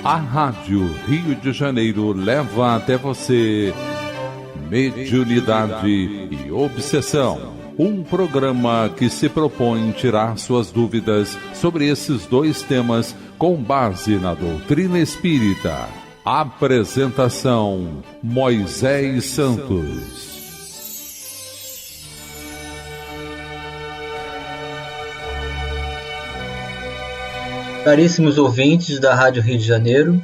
A Rádio Rio de Janeiro leva até você Mediunidade e Obsessão. Um programa que se propõe tirar suas dúvidas sobre esses dois temas com base na doutrina espírita. Apresentação: Moisés Santos. Caríssimos ouvintes da Rádio Rio de Janeiro,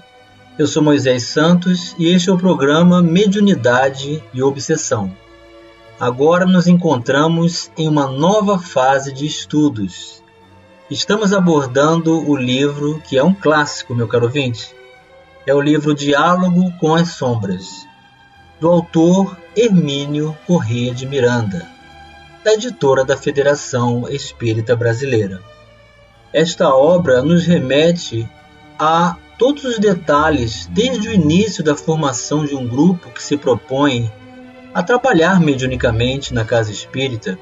eu sou Moisés Santos e este é o programa Mediunidade e Obsessão. Agora nos encontramos em uma nova fase de estudos. Estamos abordando o livro que é um clássico, meu caro ouvinte. É o livro Diálogo com as Sombras, do autor Hermínio Corrêa de Miranda, da editora da Federação Espírita Brasileira. Esta obra nos remete a todos os detalhes desde o início da formação de um grupo que se propõe a trabalhar mediunicamente na casa espírita,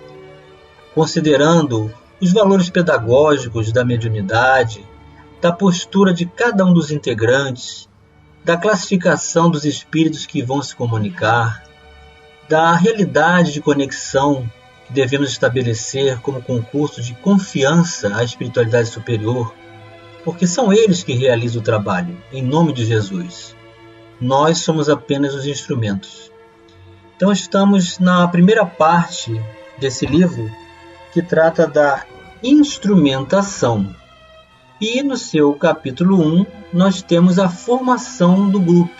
considerando os valores pedagógicos da mediunidade, da postura de cada um dos integrantes, da classificação dos espíritos que vão se comunicar, da realidade de conexão que devemos estabelecer como concurso de confiança à espiritualidade superior, porque são eles que realizam o trabalho, em nome de Jesus. Nós somos apenas os instrumentos. Então estamos na primeira parte desse livro, que trata da instrumentação. E no seu capítulo 1, nós temos a formação do grupo.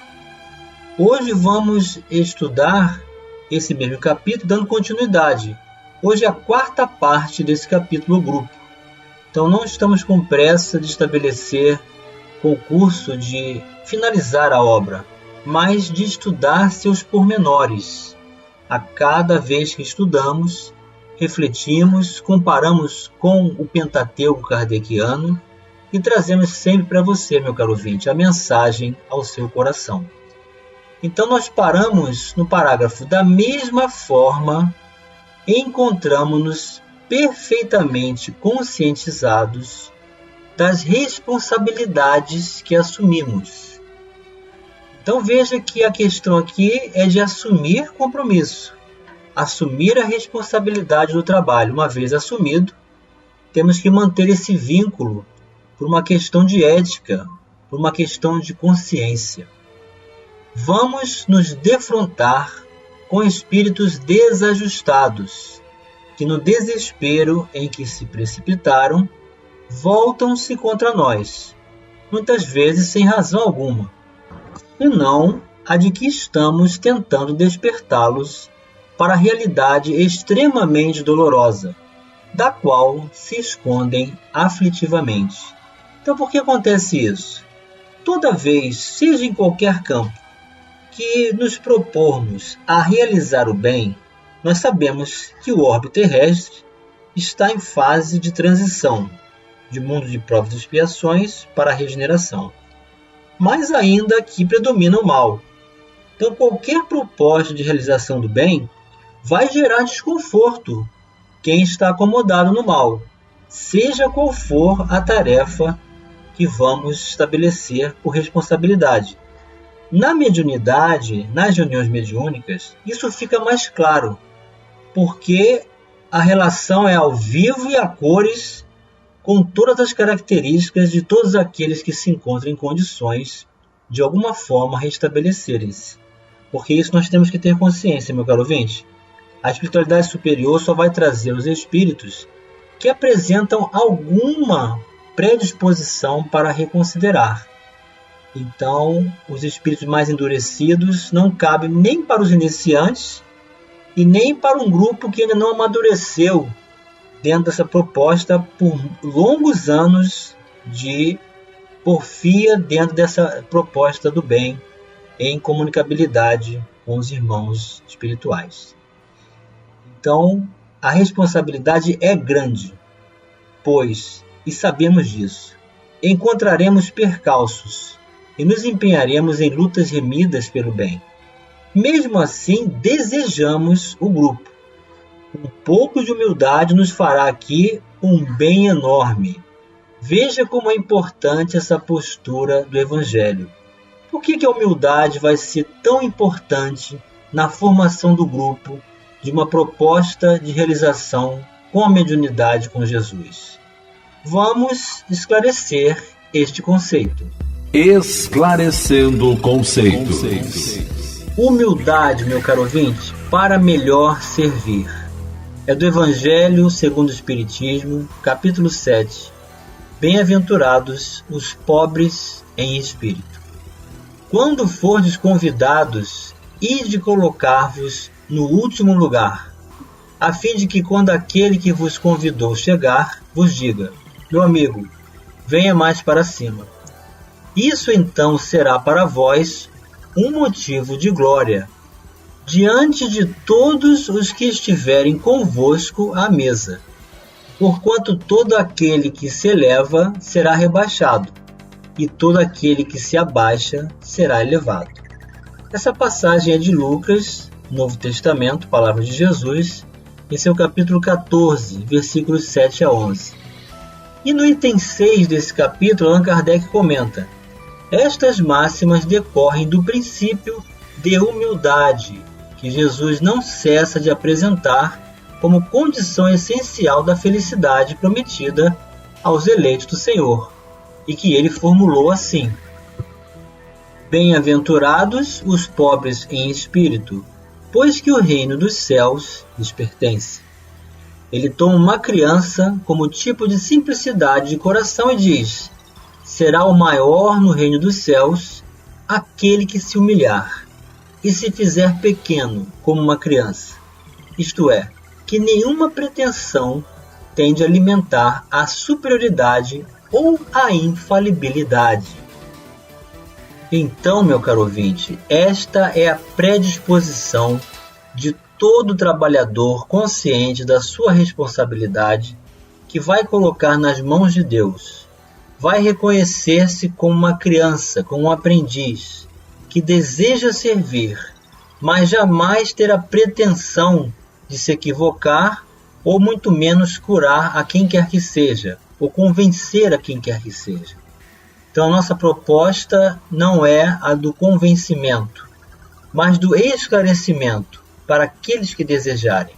Hoje vamos estudar esse mesmo capítulo, dando continuidade. Hoje é a quarta parte desse capítulo grupo. Então não estamos com pressa de estabelecer concurso de finalizar a obra, mas de estudar seus pormenores. A cada vez que estudamos, refletimos, comparamos com o Pentateuco kardeciano e trazemos sempre para você, meu caro ouvinte, a mensagem ao seu coração. Então nós paramos no parágrafo: da mesma forma, encontramos-nos perfeitamente conscientizados das responsabilidades que assumimos. Então veja que a questão aqui é de assumir compromisso, assumir a responsabilidade do trabalho. Uma vez assumido, temos que manter esse vínculo por uma questão de ética, por uma questão de consciência. Vamos nos defrontar com espíritos desajustados, que no desespero em que se precipitaram, voltam-se contra nós, muitas vezes sem razão alguma, e não a de que estamos tentando despertá-los para a realidade extremamente dolorosa, da qual se escondem aflitivamente. Então por que acontece isso? Toda vez, seja em qualquer campo, que nos propormos a realizar o bem, nós sabemos que o orbe terrestre está em fase de transição, de mundo de provas e expiações para a regeneração. Mas ainda aqui predomina o mal. Então qualquer proposta de realização do bem vai gerar desconforto quem está acomodado no mal, seja qual for a tarefa que vamos estabelecer por responsabilidade. Na mediunidade, nas reuniões mediúnicas, isso fica mais claro, porque a relação é ao vivo e a cores, com todas as características de todos aqueles que se encontram em condições de alguma forma restabelecerem-se. Porque isso nós temos que ter consciência, meu caro ouvinte. A espiritualidade superior só vai trazer os espíritos que apresentam alguma predisposição para reconsiderar. Então, os espíritos mais endurecidos não cabem nem para os iniciantes e nem para um grupo que ainda não amadureceu dentro dessa proposta por longos anos de porfia dentro dessa proposta do bem em comunicabilidade com os irmãos espirituais. Então, a responsabilidade é grande, pois, e sabemos disso, encontraremos percalços e nos empenharemos em lutas remidas pelo bem. Mesmo assim, desejamos o grupo. Um pouco de humildade nos fará aqui um bem enorme. Veja como é importante essa postura do Evangelho. Por que a humildade vai ser tão importante na formação do grupo de uma proposta de realização com a mediunidade com Jesus? Vamos esclarecer este conceito. Esclarecendo conceitos. Humildade, meu caro ouvinte, para melhor servir. É do Evangelho segundo o Espiritismo, capítulo 7. Bem-aventurados os pobres em espírito. Quando fordes convidados, ide colocar-vos no último lugar, a fim de que quando aquele que vos convidou chegar, vos diga: meu amigo, venha mais para cima. Isso então será para vós um motivo de glória, diante de todos os que estiverem convosco à mesa. Porquanto todo aquele que se eleva será rebaixado, e todo aquele que se abaixa será elevado. Essa passagem é de Lucas, Novo Testamento, Palavra de Jesus, em seu capítulo 14, versículos 7 a 11. E no item 6 desse capítulo, Allan Kardec comenta: estas máximas decorrem do princípio de humildade, que Jesus não cessa de apresentar como condição essencial da felicidade prometida aos eleitos do Senhor, e que ele formulou assim: bem-aventurados os pobres em espírito, pois que o reino dos céus lhes pertence. Ele toma uma criança como tipo de simplicidade de coração e diz: será o maior no reino dos céus aquele que se humilhar e se fizer pequeno como uma criança, isto é, que nenhuma pretensão tende a alimentar a superioridade ou a infalibilidade. Então, meu caro ouvinte, esta é a predisposição de todo trabalhador consciente da sua responsabilidade, que vai colocar nas mãos de Deus. Vai reconhecer-se como uma criança, como um aprendiz, que deseja servir, mas jamais ter a pretensão de se equivocar ou muito menos curar a quem quer que seja, ou convencer a quem quer que seja. Então a nossa proposta não é a do convencimento, mas do esclarecimento para aqueles que desejarem,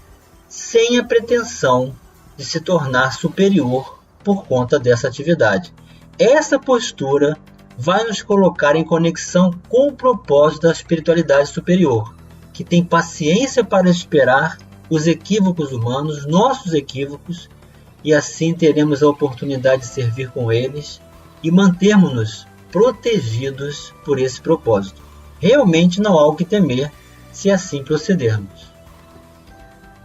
sem a pretensão de se tornar superior por conta dessa atividade. Essa postura vai nos colocar em conexão com o propósito da espiritualidade superior, que tem paciência para esperar os equívocos humanos, nossos equívocos, e assim teremos a oportunidade de servir com eles e mantermos-nos protegidos por esse propósito. Realmente não há o que temer se assim procedermos.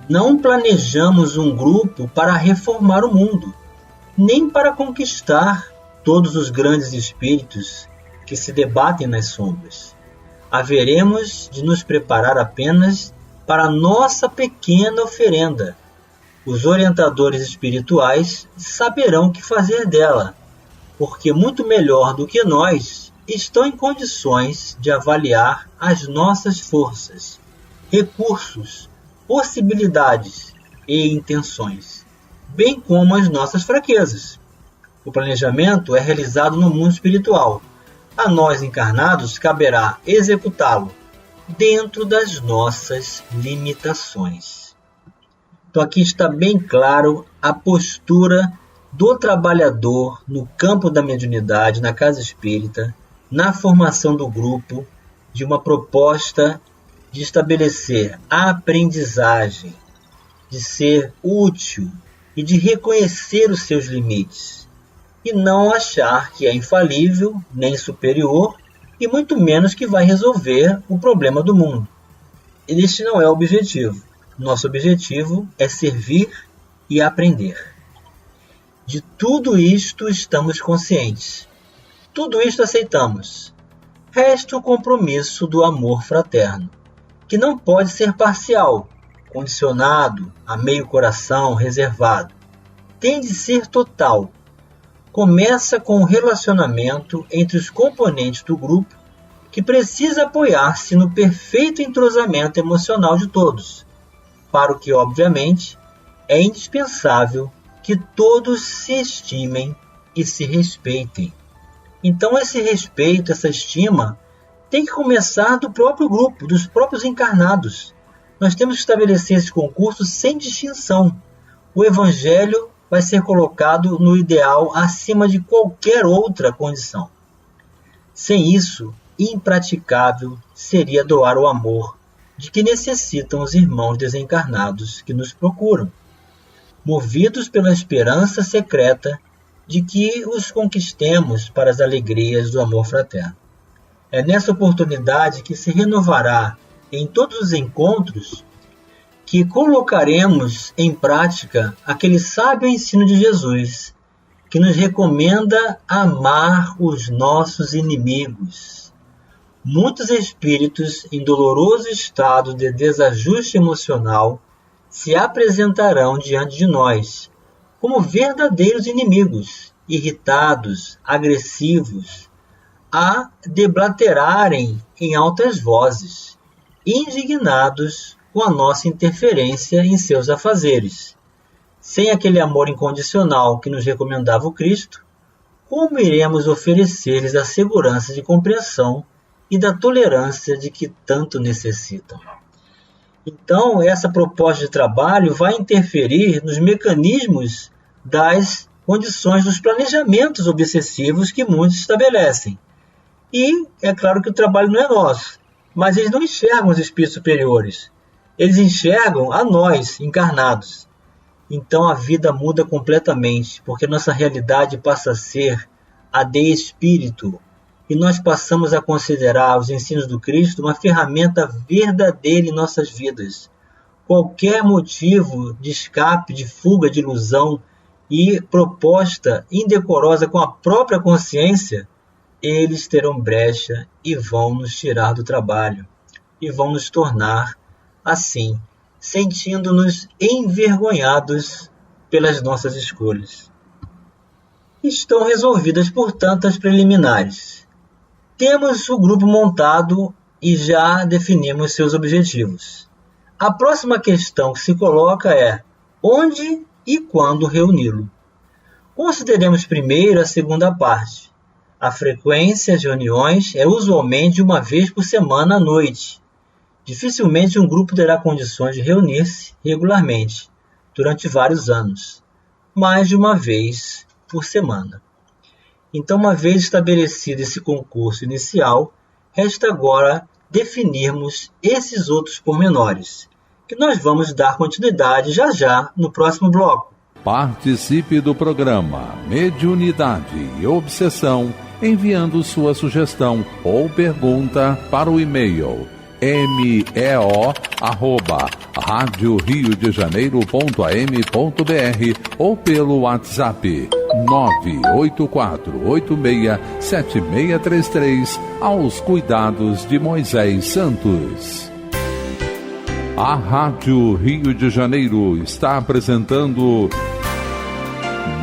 Não planejamos um grupo para reformar o mundo, nem para conquistar todos os grandes espíritos que se debatem nas sombras. Haveremos de nos preparar apenas para a nossa pequena oferenda. Os orientadores espirituais saberão o que fazer dela, porque muito melhor do que nós estão em condições de avaliar as nossas forças, recursos, possibilidades e intenções, bem como as nossas fraquezas. O planejamento é realizado no mundo espiritual. A nós encarnados caberá executá-lo dentro das nossas limitações. Então aqui está bem claro a postura do trabalhador no campo da mediunidade, na casa espírita, na formação do grupo, de uma proposta de estabelecer a aprendizagem, de ser útil e de reconhecer os seus limites, e não achar que é infalível, nem superior, e muito menos que vai resolver o problema do mundo. Este não é o objetivo. Nosso objetivo é servir e aprender. De tudo isto estamos conscientes. Tudo isto aceitamos. Resta o compromisso do amor fraterno, que não pode ser parcial, condicionado, a meio coração, reservado. Tem de ser total. Começa com o relacionamento entre os componentes do grupo, que precisa apoiar-se no perfeito entrosamento emocional de todos, para o que, obviamente, é indispensável que todos se estimem e se respeitem. Então esse respeito, essa estima, tem que começar do próprio grupo, dos próprios encarnados. Nós temos que estabelecer esse concurso sem distinção. O Evangelho vai ser colocado no ideal acima de qualquer outra condição. Sem isso, impraticável seria doar o amor de que necessitam os irmãos desencarnados que nos procuram, movidos pela esperança secreta de que os conquistemos para as alegrias do amor fraterno. É nessa oportunidade que se renovará em todos os encontros que colocaremos em prática aquele sábio ensino de Jesus, que nos recomenda amar os nossos inimigos. Muitos espíritos em doloroso estado de desajuste emocional se apresentarão diante de nós como verdadeiros inimigos, irritados, agressivos, a deblaterarem em altas vozes, indignados com a nossa interferência em seus afazeres. Sem aquele amor incondicional que nos recomendava o Cristo, como iremos oferecer-lhes a segurança de compreensão e da tolerância de que tanto necessitam? Então, essa proposta de trabalho vai interferir nos mecanismos das condições dos planejamentos obsessivos que muitos estabelecem. E é claro que o trabalho não é nosso, mas eles não enxergam os espíritos superiores. Eles enxergam a nós, encarnados. Então a vida muda completamente, porque nossa realidade passa a ser a de espírito, e nós passamos a considerar os ensinos do Cristo uma ferramenta verdadeira em nossas vidas. Qualquer motivo de escape, de fuga, de ilusão e proposta indecorosa com a própria consciência, eles terão brecha e vão nos tirar do trabalho, e vão nos tornar, assim, sentindo-nos envergonhados pelas nossas escolhas. Estão resolvidas, portanto, as preliminares. Temos o grupo montado e já definimos seus objetivos. A próxima questão que se coloca é: onde e quando reuni-lo? Consideremos primeiro a segunda parte. A frequência de reuniões é usualmente uma vez por semana à noite. Dificilmente um grupo terá condições de reunir-se regularmente, durante vários anos, mais de uma vez por semana. Então, uma vez estabelecido esse concurso inicial, resta agora definirmos esses outros pormenores, que nós vamos dar continuidade já no próximo bloco. Participe do programa Mediunidade e Obsessão, enviando sua sugestão ou pergunta para o e-mail meo@radioriodejaneiro.am.br ou pelo WhatsApp 984867633 aos cuidados de Moisés Santos. A Rádio Rio de Janeiro está apresentando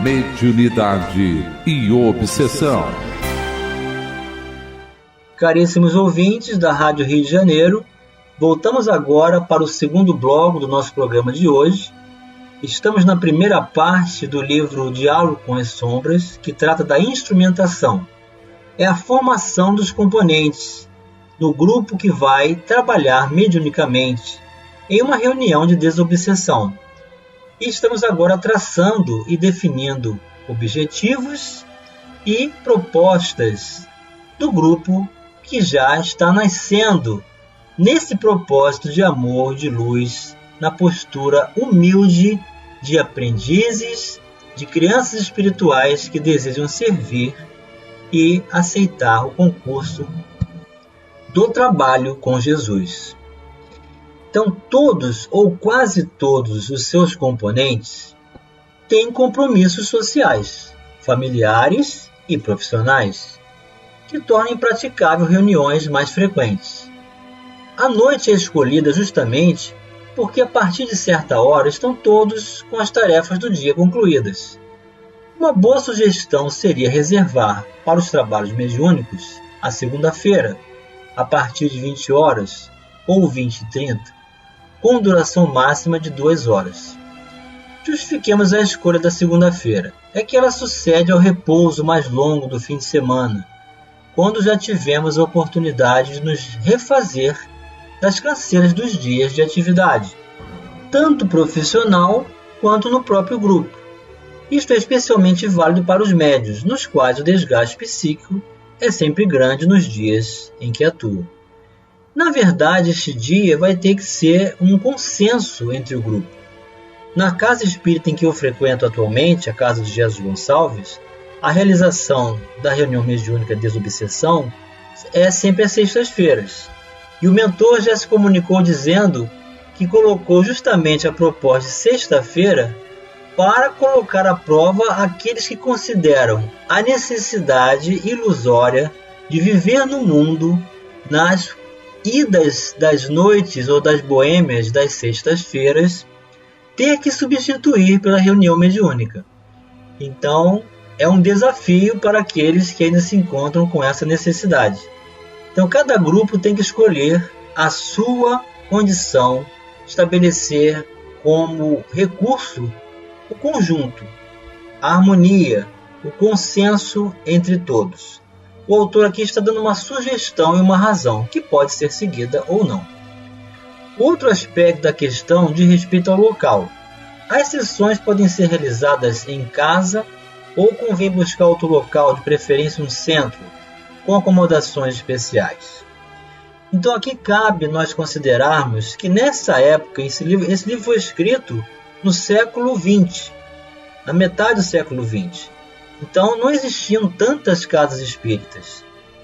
Mediunidade e Obsessão. Caríssimos ouvintes da Rádio Rio de Janeiro, voltamos agora para o segundo bloco do nosso programa de hoje. Estamos na primeira parte do livro Diálogo com as Sombras, que trata da instrumentação. É a formação dos componentes no grupo que vai trabalhar mediunicamente em uma reunião de desobsessão. E estamos agora traçando e definindo objetivos e propostas do grupo que já está nascendo nesse propósito de amor, de luz, na postura humilde de aprendizes, de crianças espirituais que desejam servir e aceitar o concurso do trabalho com Jesus. Então, todos ou quase todos os seus componentes têm compromissos sociais, familiares e profissionais, que tornam impraticável reuniões mais frequentes. A noite é escolhida justamente porque a partir de certa hora estão todos com as tarefas do dia concluídas. Uma boa sugestão seria reservar para os trabalhos mediúnicos a segunda-feira, a partir de 20 horas ou 20h30, com duração máxima de 2 horas. Justifiquemos a escolha da segunda-feira. É que ela sucede ao repouso mais longo do fim de semana, quando já tivemos a oportunidade de nos refazer das canseiras dos dias de atividade, tanto profissional quanto no próprio grupo. Isto é especialmente válido para os médios, nos quais o desgaste psíquico é sempre grande nos dias em que atuam. Na verdade, este dia vai ter que ser um consenso entre o grupo. Na casa espírita em que eu frequento atualmente, a Casa de Jesus Gonçalves, a realização da reunião mediúnica Desobsessão é sempre às sextas-feiras. E o mentor já se comunicou dizendo que colocou justamente a proposta de sexta-feira para colocar à prova aqueles que consideram a necessidade ilusória de viver no mundo nas idas das noites ou das boêmias das sextas-feiras, ter que substituir pela reunião mediúnica. Então, é um desafio para aqueles que ainda se encontram com essa necessidade. Então, cada grupo tem que escolher a sua condição, estabelecer como recurso o conjunto, a harmonia, o consenso entre todos. O autor aqui está dando uma sugestão e uma razão, que pode ser seguida ou não. Outro aspecto da questão diz respeito ao local. As sessões podem ser realizadas em casa ou convém buscar outro local, de preferência um centro, com acomodações especiais. Então aqui cabe nós considerarmos que nessa época, esse livro foi escrito no século XX, na metade do século XX. Então não existiam tantas casas espíritas.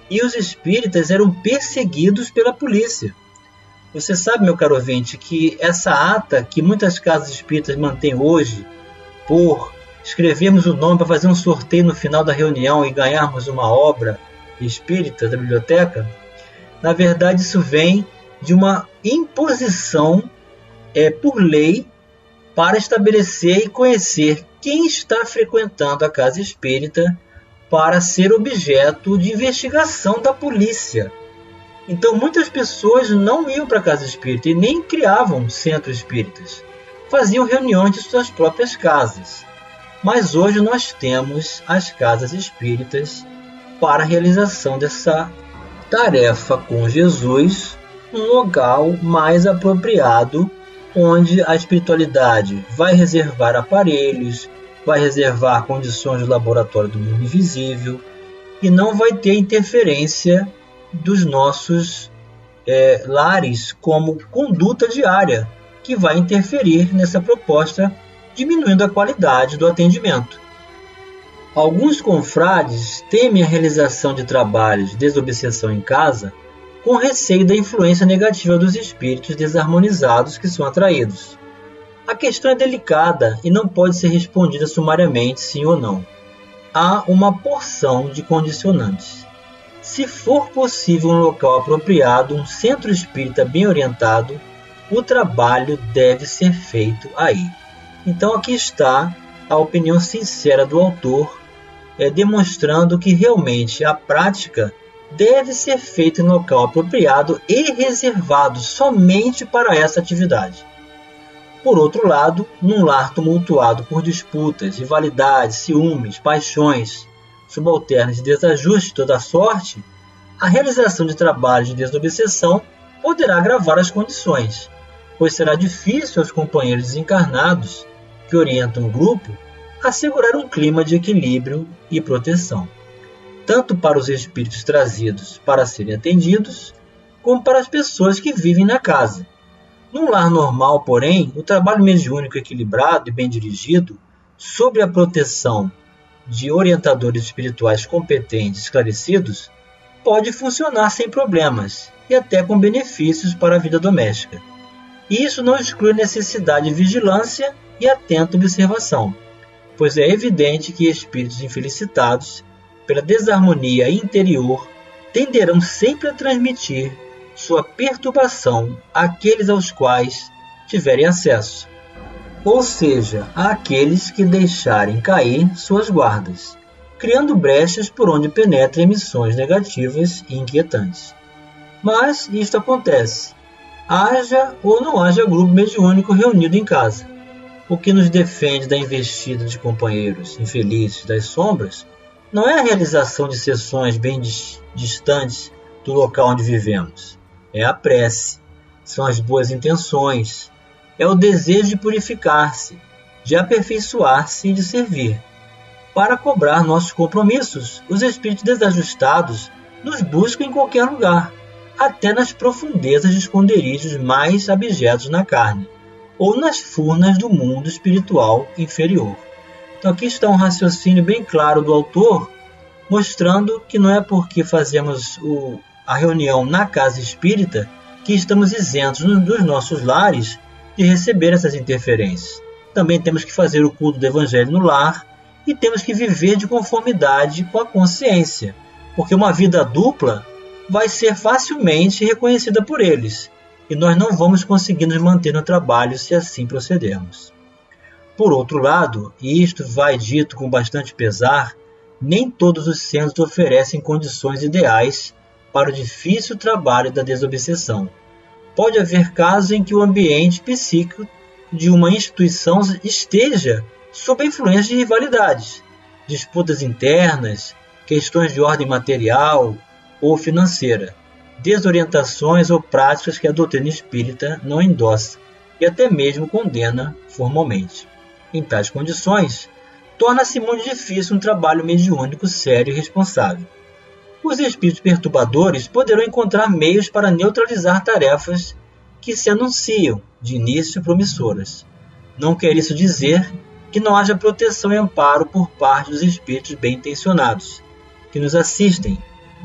E os espíritas eram perseguidos pela polícia. Você sabe, meu caro ouvinte, que essa ata que muitas casas espíritas mantêm hoje, por escrevermos o nome para fazer um sorteio no final da reunião e ganharmos uma obra espírita da biblioteca, na verdade isso vem de uma imposição por lei para estabelecer e conhecer quem está frequentando a casa espírita para ser objeto de investigação da polícia. Então muitas pessoas não iam para a casa espírita e nem criavam centros espíritas. Faziam reuniões de suas próprias casas. Mas hoje nós temos as casas espíritas para a realização dessa tarefa com Jesus, um local mais apropriado, onde a espiritualidade vai reservar aparelhos, vai reservar condições do laboratório do mundo invisível e não vai ter interferência dos nossos lares como conduta diária, que vai interferir nessa proposta, diminuindo a qualidade do atendimento. Alguns confrades temem a realização de trabalhos de desobsessão em casa com receio da influência negativa dos espíritos desarmonizados que são atraídos. A questão é delicada e não pode ser respondida sumariamente sim ou não. Há uma porção de condicionantes. Se for possível um local apropriado, um centro espírita bem orientado, o trabalho deve ser feito aí. Então aqui está a opinião sincera do autor, demonstrando que realmente a prática deve ser feita em local apropriado e reservado somente para essa atividade. Por outro lado, num lar tumultuado por disputas, rivalidades, ciúmes, paixões, subalternos e desajustes de toda sorte, a realização de trabalhos de desobsessão poderá agravar as condições, pois será difícil aos companheiros desencarnados que orientam o grupo assegurar um clima de equilíbrio e proteção, tanto para os espíritos trazidos para serem atendidos, como para as pessoas que vivem na casa. Num lar normal, porém, o trabalho mediúnico equilibrado e bem dirigido, sob a proteção de orientadores espirituais competentes e esclarecidos, pode funcionar sem problemas e até com benefícios para a vida doméstica. E isso não exclui a necessidade de vigilância e atenta observação, pois é evidente que espíritos infelicitados, pela desarmonia interior, tenderão sempre a transmitir sua perturbação àqueles aos quais tiverem acesso, ou seja, àqueles que deixarem cair suas guardas, criando brechas por onde penetram emissões negativas e inquietantes. Mas isto acontece, haja ou não haja grupo mediúnico reunido em casa. o que nos defende da investida de companheiros infelizes das sombras não é a realização de sessões bem distantes do local onde vivemos. É a prece, são as boas intenções, é o desejo de purificar-se, de aperfeiçoar-se e de servir. Para cobrar nossos compromissos, os espíritos desajustados nos buscam em qualquer lugar, até nas profundezas de esconderijos mais abjetos na carne, ou nas furnas do mundo espiritual inferior. Então aqui está um raciocínio bem claro do autor, mostrando que não é porque fazemos a reunião na casa espírita que estamos isentos dos nossos lares de receber essas interferências. Também temos que fazer o culto do Evangelho no lar e temos que viver de conformidade com a consciência, porque uma vida dupla vai ser facilmente reconhecida por eles, e nós não vamos conseguir nos manter no trabalho se assim procedermos. Por outro lado, e isto vai dito com bastante pesar, nem todos os centros oferecem condições ideais para o difícil trabalho da desobsessão. Pode haver casos em que o ambiente psíquico de uma instituição esteja sob a influência de rivalidades, disputas internas, questões de ordem material ou financeira, desorientações ou práticas que a doutrina espírita não endossa e até mesmo condena formalmente. Em tais condições, torna-se muito difícil um trabalho mediúnico sério e responsável. Os espíritos perturbadores poderão encontrar meios para neutralizar tarefas que se anunciam de início promissoras. Não quer isso dizer que não haja proteção e amparo por parte dos espíritos bem-intencionados, que nos assistem,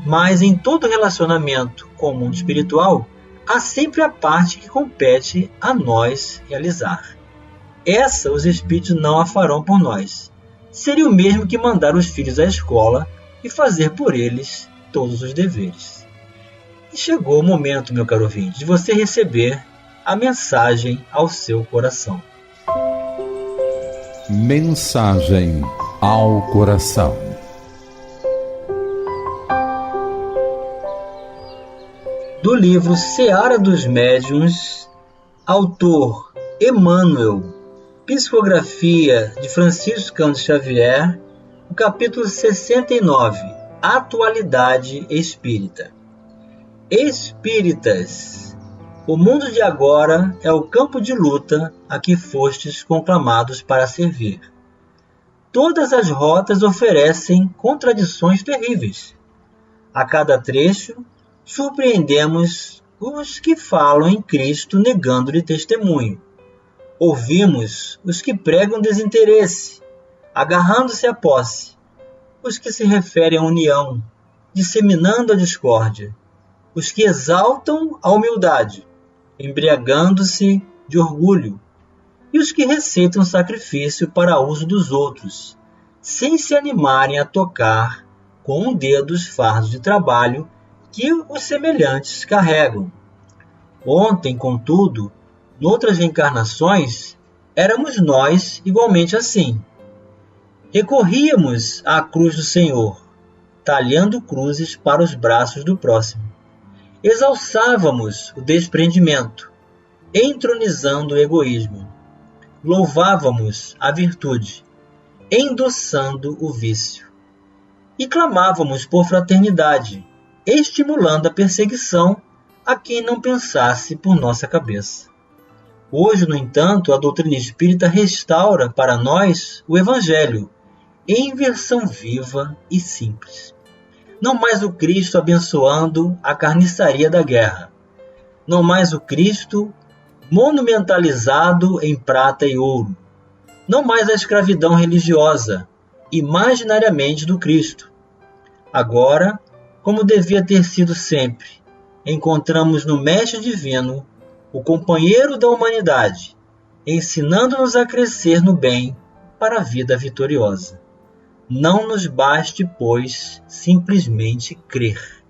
mas em todo relacionamento com o mundo espiritual, há sempre a parte que compete a nós realizar. Essa os espíritos não a farão por nós. Seria o mesmo que mandar os filhos à escola e fazer por eles todos os deveres. E chegou o momento, meu caro ouvinte, de você receber a mensagem ao seu coração. Mensagem ao coração. Do livro Seara dos Médiuns, autor Emmanuel, psicografia de Francisco Cândido Xavier, o capítulo 69, Atualidade Espírita. Espíritas, o mundo de agora é o campo de luta a que fostes conclamados para servir. Todas as rotas oferecem contradições terríveis. A cada trecho, surpreendemos os que falam em Cristo negando-lhe testemunho. Ouvimos os que pregam desinteresse, agarrando-se à posse, os que se referem à união, disseminando a discórdia, os que exaltam a humildade, embriagando-se de orgulho, e os que receitam sacrifício para uso dos outros, sem se animarem a tocar com um dedo os fardos de trabalho que os semelhantes carregam. Ontem, contudo, noutras reencarnações, éramos nós igualmente assim. Recorríamos à cruz do Senhor, talhando cruzes para os braços do próximo. Exalçávamos o desprendimento, entronizando o egoísmo. Louvávamos a virtude, endossando o vício. E clamávamos por fraternidade, estimulando a perseguição a quem não pensasse por nossa cabeça. Hoje, no entanto, a doutrina espírita restaura para nós o Evangelho, em versão viva e simples. Não mais o Cristo abençoando a carniçaria da guerra. Não mais o Cristo monumentalizado em prata e ouro. Não mais a escravidão religiosa, imaginariamente do Cristo. Agora, como devia ter sido sempre, encontramos no Mestre Divino o companheiro da humanidade, ensinando-nos a crescer no bem para a vida vitoriosa. Não nos baste, pois, simplesmente crer.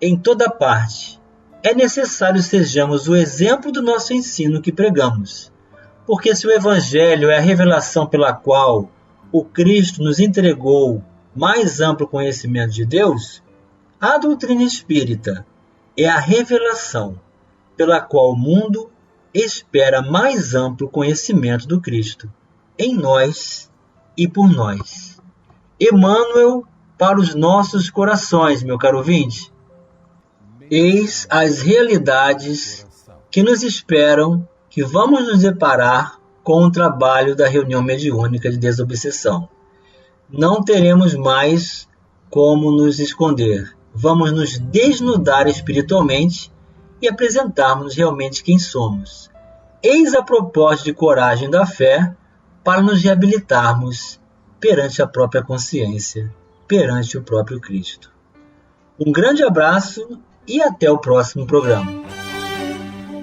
Em toda parte, é necessário sejamos o exemplo do nosso ensino que pregamos, porque se o Evangelho é a revelação pela qual o Cristo nos entregou mais amplo conhecimento de Deus, a doutrina espírita é a revelação pela qual o mundo espera mais amplo conhecimento do Cristo, em nós e por nós. Emmanuel para os nossos corações, meu caro ouvinte. Eis as realidades que nos esperam, que vamos nos deparar com o trabalho da reunião mediúnica de desobsessão. Não teremos mais como nos esconder. Vamos nos desnudar espiritualmente e apresentarmos realmente quem somos. Eis a proposta de coragem da fé para nos reabilitarmos perante a própria consciência, perante o próprio Cristo. Um grande abraço e até o próximo programa.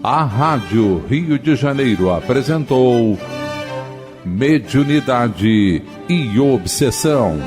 A Rádio Rio de Janeiro apresentou Mediunidade e Obsessão.